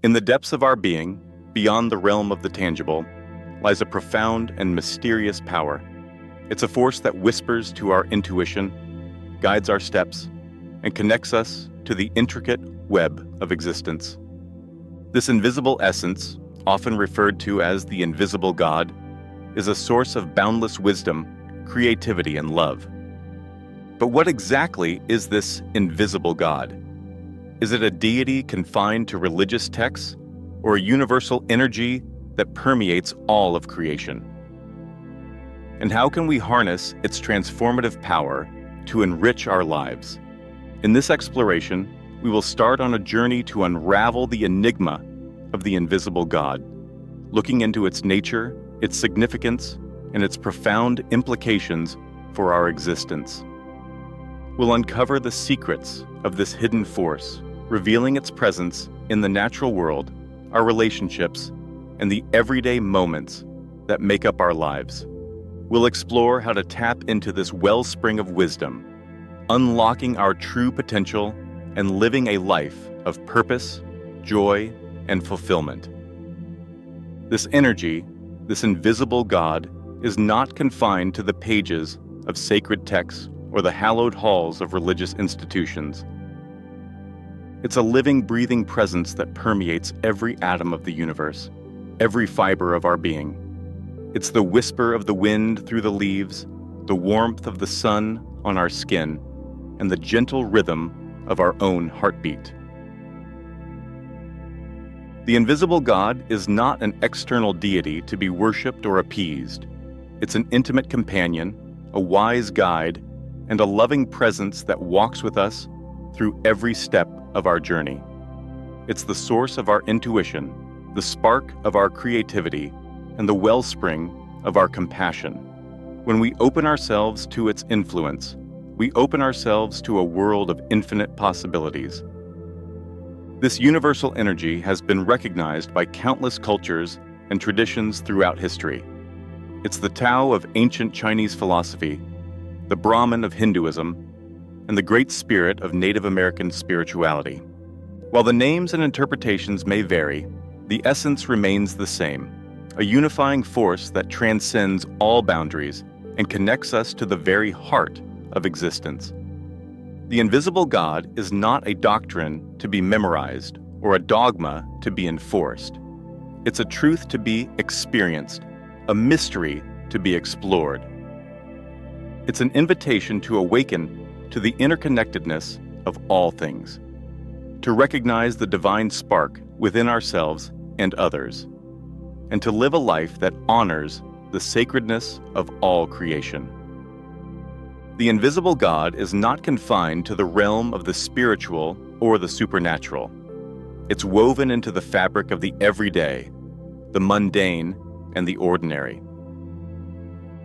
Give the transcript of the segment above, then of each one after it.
In the depths of our being, beyond the realm of the tangible, lies a profound and mysterious power. It's a force that whispers to our intuition, guides our steps, and connects us to the intricate web of existence. This invisible essence, often referred to as the invisible God, is a source of boundless wisdom, creativity, and love. But what exactly is this invisible God? Is it a deity confined to religious texts, or a universal energy that permeates all of creation? And how can we harness its transformative power to enrich our lives? In this exploration, we will start on a journey to unravel the enigma of the invisible God, looking into its nature, its significance, and its profound implications for our existence. We'll uncover the secrets of this hidden force, revealing its presence in the natural world, our relationships, and the everyday moments that make up our lives. We'll explore how to tap into this wellspring of wisdom, unlocking our true potential and living a life of purpose, joy, and fulfillment. This energy, this invisible God, is not confined to the pages of sacred texts or the hallowed halls of religious institutions. It's a living, breathing presence that permeates every atom of the universe, every fiber of our being. It's the whisper of the wind through the leaves, the warmth of the sun on our skin, and the gentle rhythm of our own heartbeat. The invisible God is not an external deity to be worshipped or appeased. It's an intimate companion, a wise guide, and a loving presence that walks with us through every step of our journey. It's the source of our intuition, the spark of our creativity, and the wellspring of our compassion. When we open ourselves to its influence, we open ourselves to a world of infinite possibilities. This universal energy has been recognized by countless cultures and traditions throughout history. It's the Tao of ancient Chinese philosophy, the Brahman of Hinduism, and the Great Spirit of Native American spirituality. While the names and interpretations may vary, the essence remains the same, a unifying force that transcends all boundaries and connects us to the very heart of existence. The invisible God is not a doctrine to be memorized or a dogma to be enforced. It's a truth to be experienced, a mystery to be explored. It's an invitation to awaken to the interconnectedness of all things, to recognize the divine spark within ourselves and others, and to live a life that honors the sacredness of all creation. The invisible God is not confined to the realm of the spiritual or the supernatural. It's woven into the fabric of the everyday, the mundane, and the ordinary.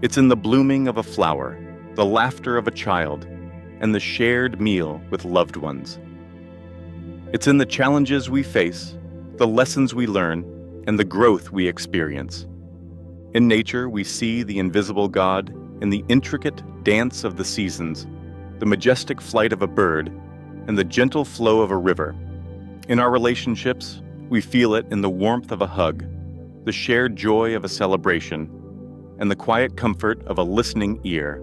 It's in the blooming of a flower, the laughter of a child, and the shared meal with loved ones. It's in the challenges we face, the lessons we learn, and the growth we experience. In nature, we see the invisible God in the intricate dance of the seasons, the majestic flight of a bird, and the gentle flow of a river. In our relationships, we feel it in the warmth of a hug, the shared joy of a celebration, and the quiet comfort of a listening ear.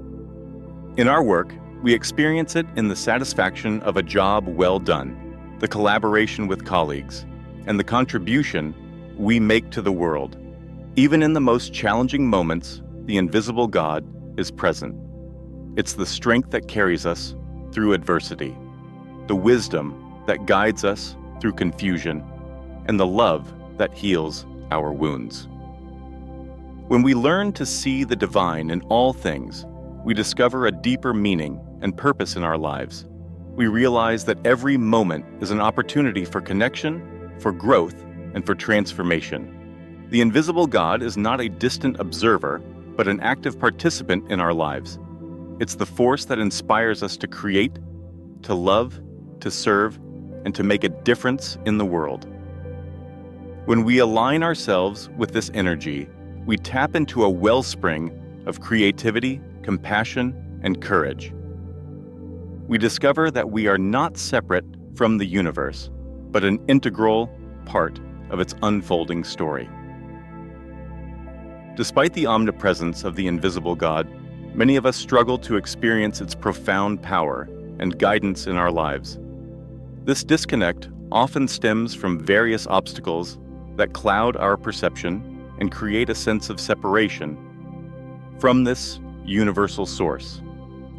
In our work, we experience it in the satisfaction of a job well done, the collaboration with colleagues, and the contribution we make to the world. Even in the most challenging moments, the invisible God is present. It's the strength that carries us through adversity, the wisdom that guides us through confusion, and the love that heals our wounds. When we learn to see the divine in all things, we discover a deeper meaning and purpose in our lives. We realize that every moment is an opportunity for connection, for growth, and for transformation. The invisible God is not a distant observer, but an active participant in our lives. It's the force that inspires us to create, to love, to serve, and to make a difference in the world. When we align ourselves with this energy, we tap into a wellspring of creativity, compassion, and courage. We discover that we are not separate from the universe, but an integral, part of its unfolding story. Despite the omnipresence of the invisible God, many of us struggle to experience its profound power and guidance in our lives. This disconnect often stems from various obstacles that cloud our perception and create a sense of separation from this universal source.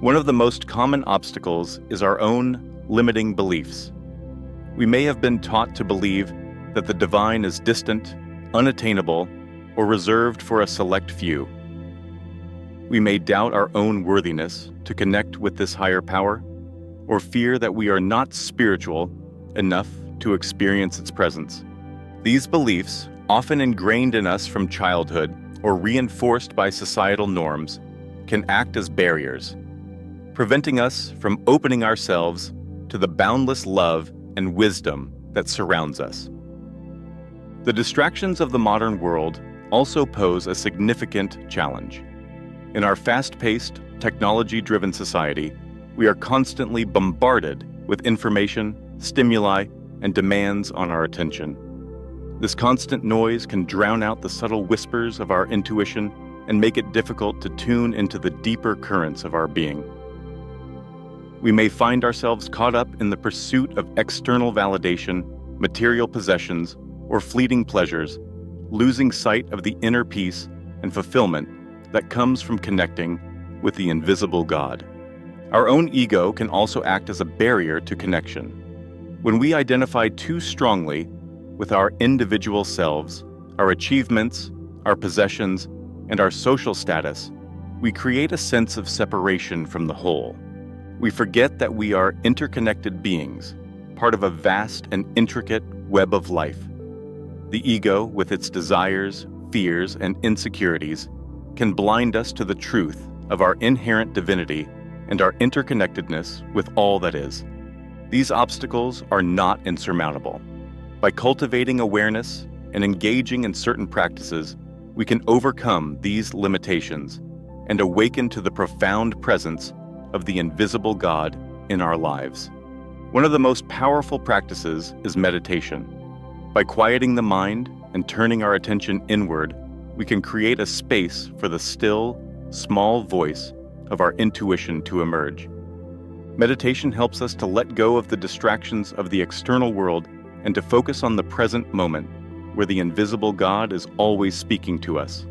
One of the most common obstacles is our own limiting beliefs. We may have been taught to believe that the divine is distant, unattainable, or reserved for a select few. We may doubt our own worthiness to connect with this higher power, or fear that we are not spiritual enough to experience its presence. These beliefs, often ingrained in us from childhood or reinforced by societal norms, can act as barriers, preventing us from opening ourselves to the boundless love and wisdom that surrounds us. The distractions of the modern world also pose a significant challenge. In our fast-paced, technology-driven society, we are constantly bombarded with information, stimuli, and demands on our attention. This constant noise can drown out the subtle whispers of our intuition and make it difficult to tune into the deeper currents of our being. We may find ourselves caught up in the pursuit of external validation, material possessions, or fleeting pleasures, losing sight of the inner peace and fulfillment that comes from connecting with the invisible God. Our own ego can also act as a barrier to connection. When we identify too strongly with our individual selves, our achievements, our possessions, and our social status, we create a sense of separation from the whole. We forget that we are interconnected beings, part of a vast and intricate web of life. The ego, with its desires, fears, and insecurities, can blind us to the truth of our inherent divinity and our interconnectedness with all that is. These obstacles are not insurmountable. By cultivating awareness and engaging in certain practices, we can overcome these limitations and awaken to the profound presence of the invisible God in our lives. One of the most powerful practices is meditation. By quieting the mind and turning our attention inward, we can create a space for the still, small voice of our intuition to emerge. Meditation helps us to let go of the distractions of the external world and to focus on the present moment, where the invisible God is always speaking to us.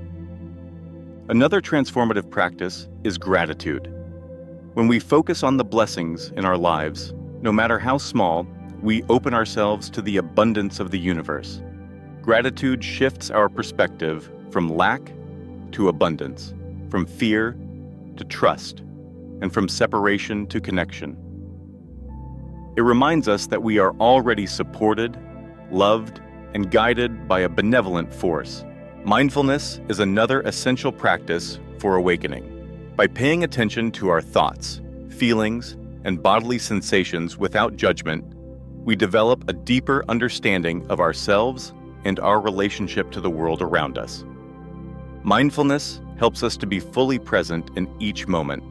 Another transformative practice is gratitude. When we focus on the blessings in our lives, no matter how small, we open ourselves to the abundance of the universe. Gratitude shifts our perspective from lack to abundance, from fear to trust, and from separation to connection. It reminds us that we are already supported, loved, and guided by a benevolent force. Mindfulness is another essential practice for awakening. By paying attention to our thoughts, feelings, and bodily sensations without judgment, we develop a deeper understanding of ourselves and our relationship to the world around us. Mindfulness helps us to be fully present in each moment,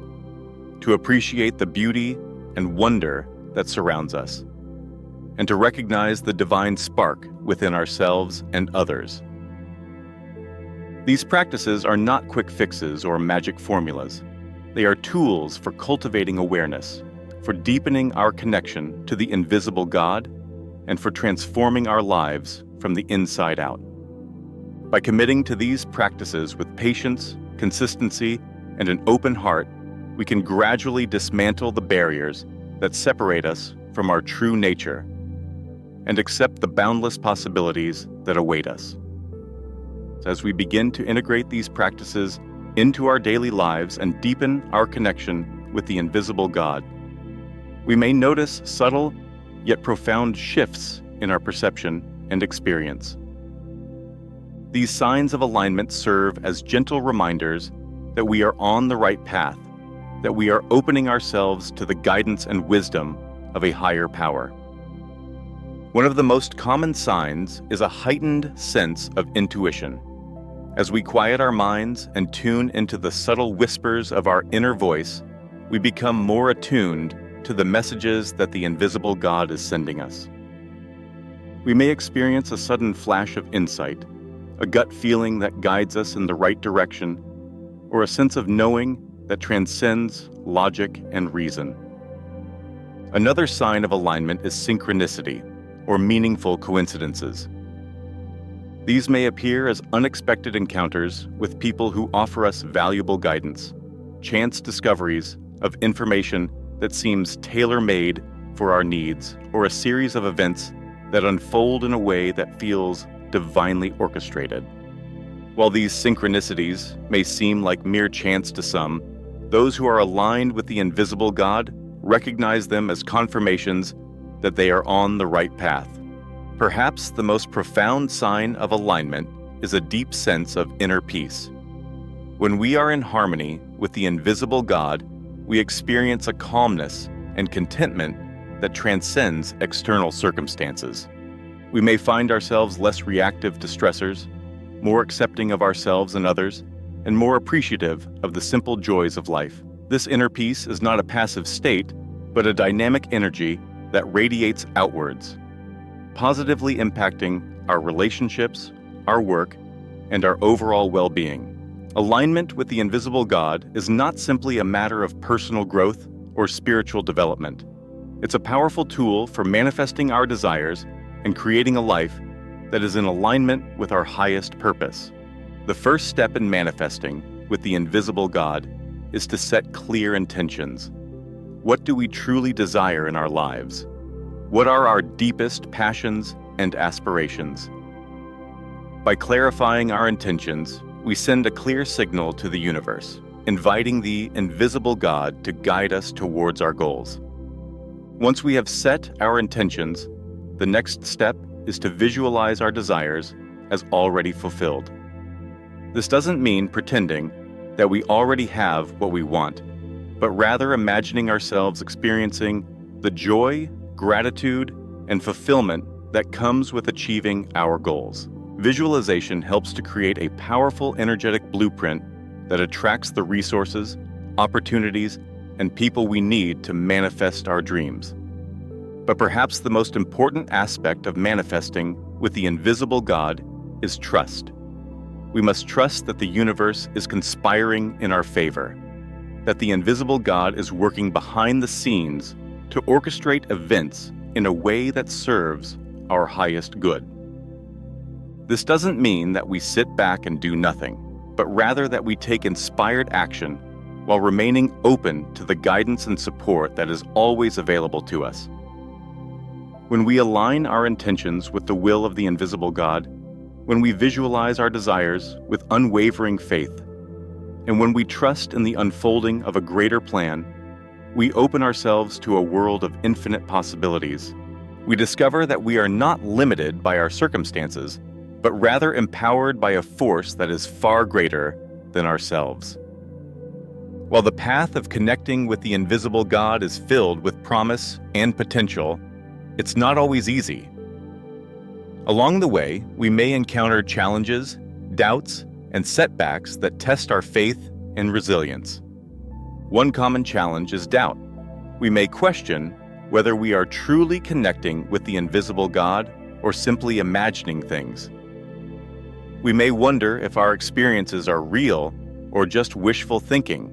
to appreciate the beauty and wonder that surrounds us, and to recognize the divine spark within ourselves and others. These practices are not quick fixes or magic formulas. They are tools for cultivating awareness, for deepening our connection to the invisible God, and for transforming our lives from the inside out. By committing to these practices with patience, consistency, and an open heart, we can gradually dismantle the barriers that separate us from our true nature and accept the boundless possibilities that await us. As we begin to integrate these practices into our daily lives and deepen our connection with the invisible God, we may notice subtle yet profound shifts in our perception and experience. These signs of alignment serve as gentle reminders that we are on the right path, that we are opening ourselves to the guidance and wisdom of a higher power. One of the most common signs is a heightened sense of intuition. As we quiet our minds and tune into the subtle whispers of our inner voice, we become more attuned to the messages that the invisible God is sending us. We may experience a sudden flash of insight, a gut feeling that guides us in the right direction, or a sense of knowing that transcends logic and reason. Another sign of alignment is synchronicity, or meaningful coincidences. These may appear as unexpected encounters with people who offer us valuable guidance, chance discoveries of information that seems tailor-made for our needs, or a series of events that unfold in a way that feels divinely orchestrated. While these synchronicities may seem like mere chance to some, those who are aligned with the invisible God recognize them as confirmations that they are on the right path. Perhaps the most profound sign of alignment is a deep sense of inner peace. When we are in harmony with the invisible God, we experience a calmness and contentment that transcends external circumstances. We may find ourselves less reactive to stressors, more accepting of ourselves and others, and more appreciative of the simple joys of life. This inner peace is not a passive state, but a dynamic energy that radiates outwards, positively impacting our relationships, our work, and our overall well-being. Alignment with the invisible God is not simply a matter of personal growth or spiritual development. It's a powerful tool for manifesting our desires and creating a life that is in alignment with our highest purpose. The first step in manifesting with the invisible God is to set clear intentions. What do we truly desire in our lives? What are our deepest passions and aspirations? By clarifying our intentions, we send a clear signal to the universe, inviting the invisible God to guide us towards our goals. Once we have set our intentions, the next step is to visualize our desires as already fulfilled. This doesn't mean pretending that we already have what we want, but rather imagining ourselves experiencing the joy, gratitude, and fulfillment that comes with achieving our goals. Visualization helps to create a powerful energetic blueprint that attracts the resources, opportunities, and people we need to manifest our dreams. But perhaps the most important aspect of manifesting with the invisible God is trust. We must trust that the universe is conspiring in our favor, that the invisible God is working behind the scenes to orchestrate events in a way that serves our highest good. This doesn't mean that we sit back and do nothing, but rather that we take inspired action while remaining open to the guidance and support that is always available to us. When we align our intentions with the will of the invisible God, when we visualize our desires with unwavering faith, and when we trust in the unfolding of a greater plan, we open ourselves to a world of infinite possibilities. We discover that we are not limited by our circumstances, but rather empowered by a force that is far greater than ourselves. While the path of connecting with the invisible God is filled with promise and potential, it's not always easy. Along the way, we may encounter challenges, doubts, and setbacks that test our faith and resilience. One common challenge is doubt. We may question whether we are truly connecting with the invisible God or simply imagining things. We may wonder if our experiences are real or just wishful thinking.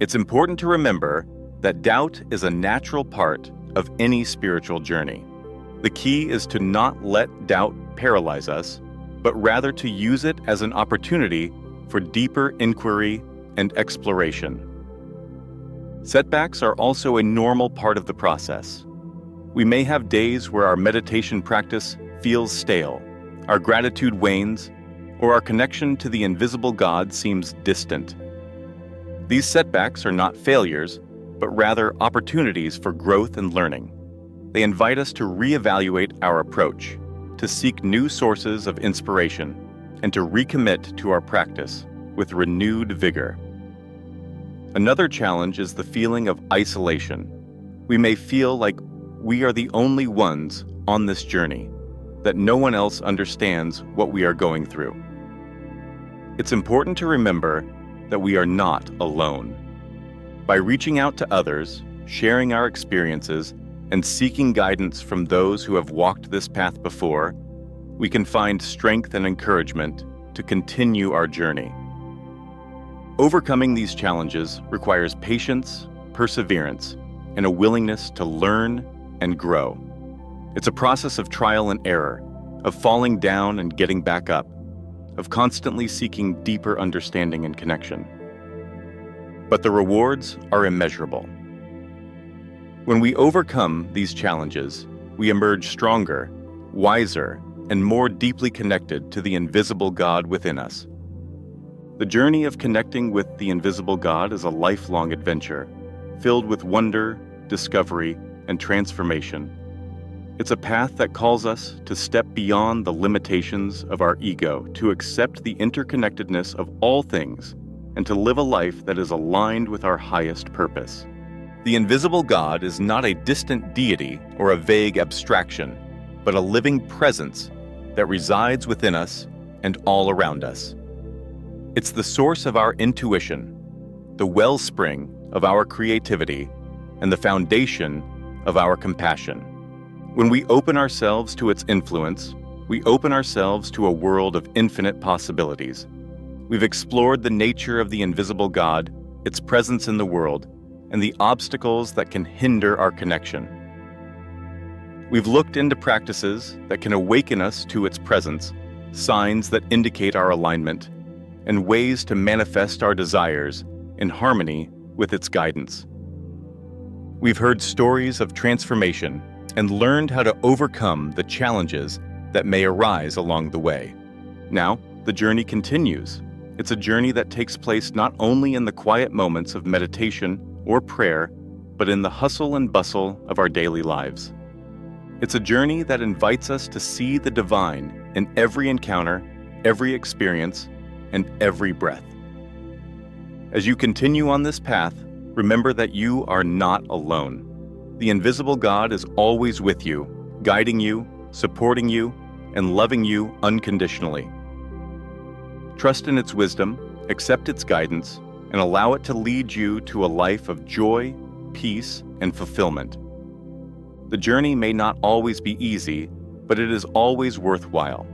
It's important to remember that doubt is a natural part of any spiritual journey. The key is to not let doubt paralyze us, but rather to use it as an opportunity for deeper inquiry and exploration. Setbacks are also a normal part of the process. We may have days where our meditation practice feels stale, our gratitude wanes, or our connection to the invisible God seems distant. These setbacks are not failures, but rather opportunities for growth and learning. They invite us to reevaluate our approach, to seek new sources of inspiration, and to recommit to our practice with renewed vigor. Another challenge is the feeling of isolation. We may feel like we are the only ones on this journey, that no one else understands what we are going through. It's important to remember that we are not alone. By reaching out to others, sharing our experiences, and seeking guidance from those who have walked this path before, we can find strength and encouragement to continue our journey. Overcoming these challenges requires patience, perseverance, and a willingness to learn and grow. It's a process of trial and error, of falling down and getting back up, of constantly seeking deeper understanding and connection. But the rewards are immeasurable. When we overcome these challenges, we emerge stronger, wiser, and more deeply connected to the invisible God within us. The journey of connecting with the invisible God is a lifelong adventure, filled with wonder, discovery, and transformation. It's a path that calls us to step beyond the limitations of our ego, to accept the interconnectedness of all things, and to live a life that is aligned with our highest purpose. The invisible God is not a distant deity or a vague abstraction, but a living presence that resides within us and all around us. It's the source of our intuition, the wellspring of our creativity, and the foundation of our compassion. When we open ourselves to its influence, we open ourselves to a world of infinite possibilities. We've explored the nature of the invisible God, its presence in the world, and the obstacles that can hinder our connection. We've looked into practices that can awaken us to its presence, signs that indicate our alignment, and ways to manifest our desires in harmony with its guidance. We've heard stories of transformation and learned how to overcome the challenges that may arise along the way. Now, the journey continues. It's a journey that takes place not only in the quiet moments of meditation or prayer, but in the hustle and bustle of our daily lives. It's a journey that invites us to see the divine in every encounter, every experience, and every breath. As you continue on this path, remember that you are not alone. The invisible God is always with you, guiding you, supporting you, and loving you unconditionally. Trust in its wisdom, accept its guidance, and allow it to lead you to a life of joy, peace, and fulfillment. The journey may not always be easy, but it is always worthwhile.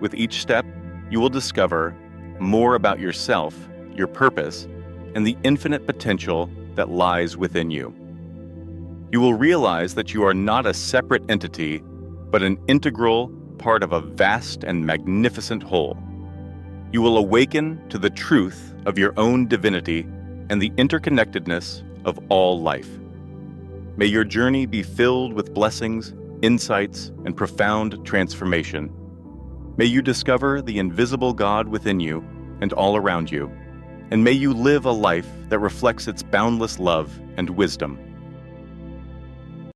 With each step, you will discover more about yourself, your purpose, and the infinite potential that lies within you. You will realize that you are not a separate entity, but an integral part of a vast and magnificent whole. You will awaken to the truth of your own divinity and the interconnectedness of all life. May your journey be filled with blessings, insights, and profound transformation. May you discover the invisible God within you and all around you, and may you live a life that reflects its boundless love and wisdom.